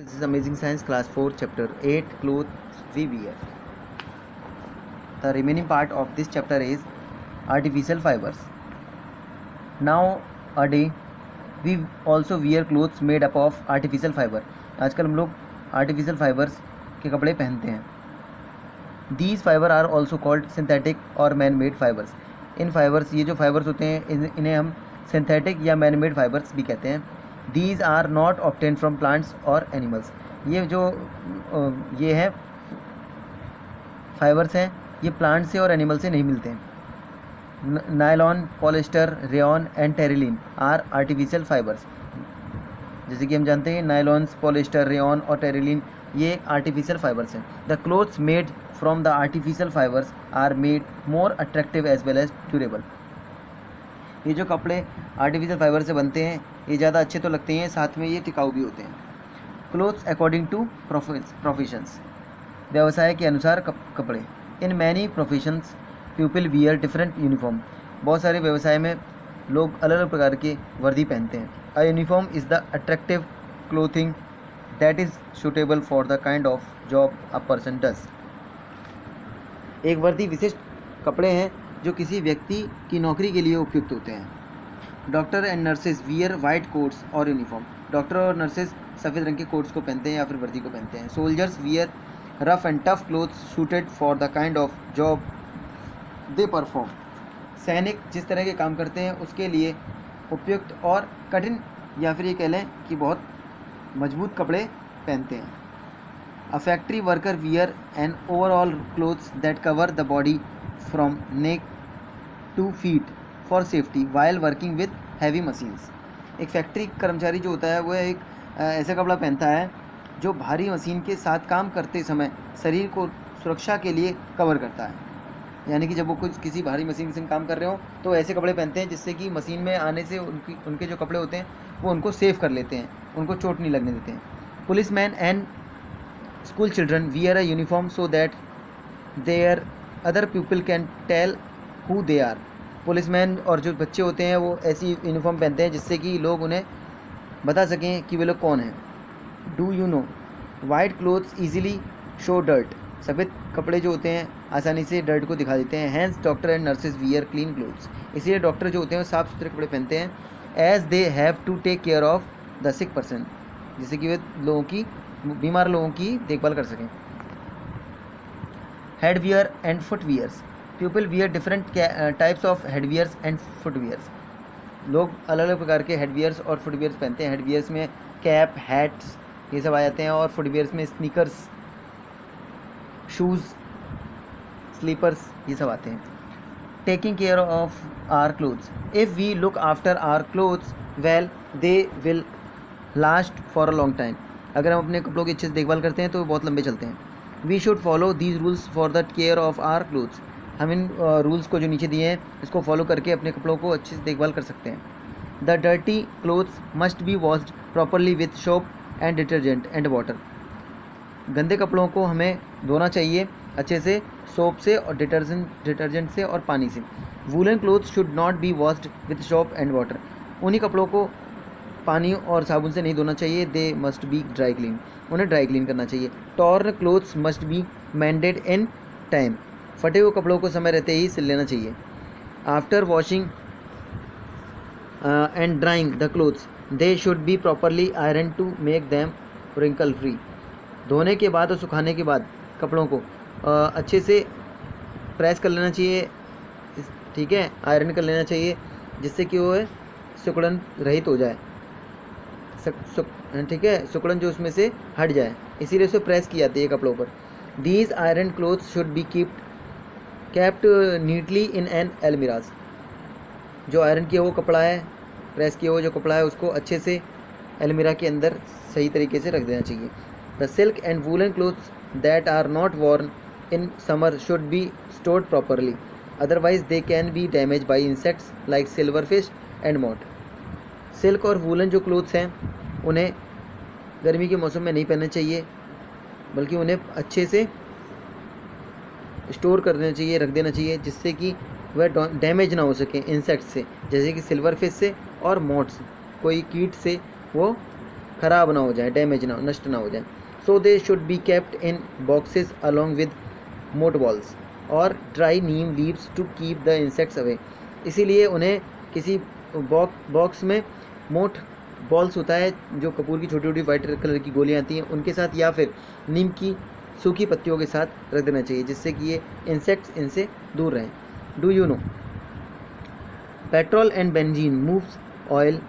This is Amazing Science Class 4 Chapter 8 Clothes we wear. The remaining part of this chapter is artificial fibers. Nowadays we also wear clothes made up of artificial fiber. आजकल हम लोग artificial fibers के कपड़े पहनते हैं. These fiber are also called synthetic और man-made fibers. इन fibers, ये जो fibers होते हैं इन्हें हम synthetic या man-made fibers भी कहते हैं. These are not obtained from plants और animals. ये है fibers हैं, ये plant से और animal से नहीं मिलते हैं. Nylon, polyester, rayon and terylene are artificial fibers. जैसे कि हम जानते हैं नायलॉन्स, पॉलिस्टर, रेयॉन और टेरिलीन ये आर्टिफिशियल फाइबर्स हैं. The clothes made from the artificial fibres are made more attractive as well as durable. ये जो कपड़े आर्टिफिशियल फाइबर से बनते हैं ये ज़्यादा अच्छे तो लगते हैं, साथ में ये टिकाऊ भी होते हैं. क्लोथ्स अकॉर्डिंग टू प्रोफेशंस, व्यवसाय के अनुसार कपड़े. In many professions people wear different uniform. बहुत सारे व्यवसाय में लोग अलग अलग प्रकार के वर्दी पहनते हैं. A uniform is the attractive clothing that is suitable for the kind of job a person does. एक वर्दी विशिष्ट कपड़े हैं जो किसी व्यक्ति की नौकरी के लिए उपयुक्त होते हैं. Doctor and nurses wear white quotes और यूनिफॉर्म. डॉक्टर और नर्सेज सफ़ेद रंग के कोट्स को पहनते हैं या फिर वर्दी को पहनते हैं. Soldiers wear rough and tough clothes suited for the kind of job they perform. सैनिक जिस तरह के काम करते हैं उसके लिए उपयुक्त और कठिन या फिर ये कह लें कि बहुत मजबूत कपड़े पहनते हैं. A factory worker wear an overall clothes that cover the body from neck to feet for safety while working with heavy machines. एक फैक्ट्री कर्मचारी जो होता है वो एक ऐसा कपड़ा पहनता है जो भारी मशीन के साथ काम करते समय शरीर को सुरक्षा के लिए कवर करता है. यानी कि जब वो कुछ किसी भारी मशीन से काम कर रहे हो तो ऐसे कपड़े पहनते हैं जिससे कि मशीन में आने से उनके जो कपड़े होते हैं वो उनको सेव कर लेते हैं, उनको चोट नहीं लगने देते हैं. Police man and school children wear a uniform so that their other people can tell who they are. Policeman और जो बच्चे होते हैं वो ऐसी यूनिफॉर्म पहनते हैं जिससे कि लोग उन्हें बता सकें कि वे लोग कौन हैं. Do you no white clothes easily show dirt. सफ़ेद कपड़े जो होते हैं आसानी से डर्ट को दिखा देते हैं. Hence doctor and nurses wear clean clothes. इसलिए डॉक्टर जो होते हैं वो साफ़ सुथरे कपड़े पहनते हैं. As they have to take care of the sick person, जिससे कि वे बीमार लोगों की देखभाल कर सकें. Headwear and footwears. People wear different types of headwears and footwears. लोग अलग अलग प्रकार के हेडवियर्स और फुटवियर्स पहनते हैं. हेडवियर्स में कैप, हैट्स ये सब आ जाते हैं और फुटवियर्स में स्नीकर्स, शूज़, स्लीपर्स ये सब आते हैं. Taking care of our clothes. If we look after our clothes well they will last for a long time. अगर हम अपने कपड़ों की अच्छे से देखभाल करते हैं तो वो बहुत लंबे चलते हैं. We should follow these rules for the care of our clothes. हम इन रूल्स को जो नीचे दिए हैं इसको फॉलो करके अपने कपड़ों को अच्छे से देखभाल कर सकते हैं. The dirty clothes must be washed properly with soap and detergent and water. गंदे कपड़ों को हमें धोना चाहिए अच्छे से सोप से और डिटर्जेंट से और पानी से. Woollen clothes should not be washed with soap and water. उन्हीं कपड़ों को पानी और साबुन से नहीं धोना चाहिए. They must be dry clean. उन्हें ड्राई क्लीन करना चाहिए. Torn clothes must be मेंडेड in time. फटे हुए कपड़ों को समय रहते ही सिल लेना चाहिए. After washing and drying the clothes they should be properly iron to make them wrinkle free. धोने के बाद और सुखाने के बाद कपड़ों को अच्छे से प्रेस कर लेना चाहिए, ठीक है, आयरन कर लेना चाहिए जिससे कि वो सिकुड़न रहित हो जाए, ठीक है, सिकुड़न जो उसमें से हट जाए, इसीलिए उसे प्रेस की जाती है कपड़ों पर. These iron clothes should be kept neatly in an almirahs. जो आयरन किया वो कपड़ा है, प्रेस किया हुआ जो कपड़ा है उसको अच्छे से अलमीरा के अंदर सही तरीके से रख देना चाहिए. The silk and woollen clothes that are not worn in summer should be stored properly, otherwise they can be damage by insects like silver fish and moth. Silk और वूलन जो क्लोथ्स हैं उन्हें गर्मी के मौसम में नहीं पहनना चाहिए, बल्कि उन्हें अच्छे से स्टोर कर देना चाहिए, रख देना चाहिए, जिससे कि वह डैमेज ना हो सके इंसेक्ट से, जैसे कि सिल्वर फिश से और मॉट से, कोई कीट से वो ख़राब ना हो जाए, डैमेज ना, नष्ट ना हो जाए। So they should be kept in boxes along with moth balls और dry neem leaves to keep the insects away. इसीलिए उन्हें किसी बॉक्स में मोट बॉल्स होता है, जो कपूर की छोटी छोटी वाइट कलर की गोलियां आती हैं, उनके साथ या फिर नीम की सूखी पत्तियों के साथ रख देना चाहिए, जिससे कि ये इंसेक्ट्स इनसे दूर रहें। Do you know petrol and benzene moves oil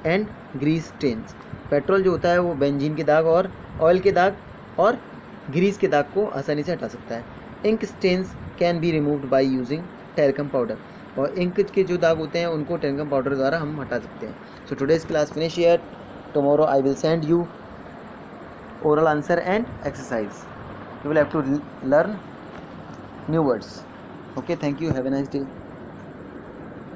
and grease stains. Petrol जो होता है वो बेंजीन के दाग और ऑयल के दाग और ग्रीस के दाग को आसानी से हटा सकता है। Ink stains can be removed by using talcum powder. और इंक के जो दाग होते हैं उनको टेरिकम पाउडर द्वारा हम हटा सकते हैं। So today's class finish here. Tomorrow I will send you oral answer and exercise. You will have to learn new words. Okay, thank you. Have a nice day.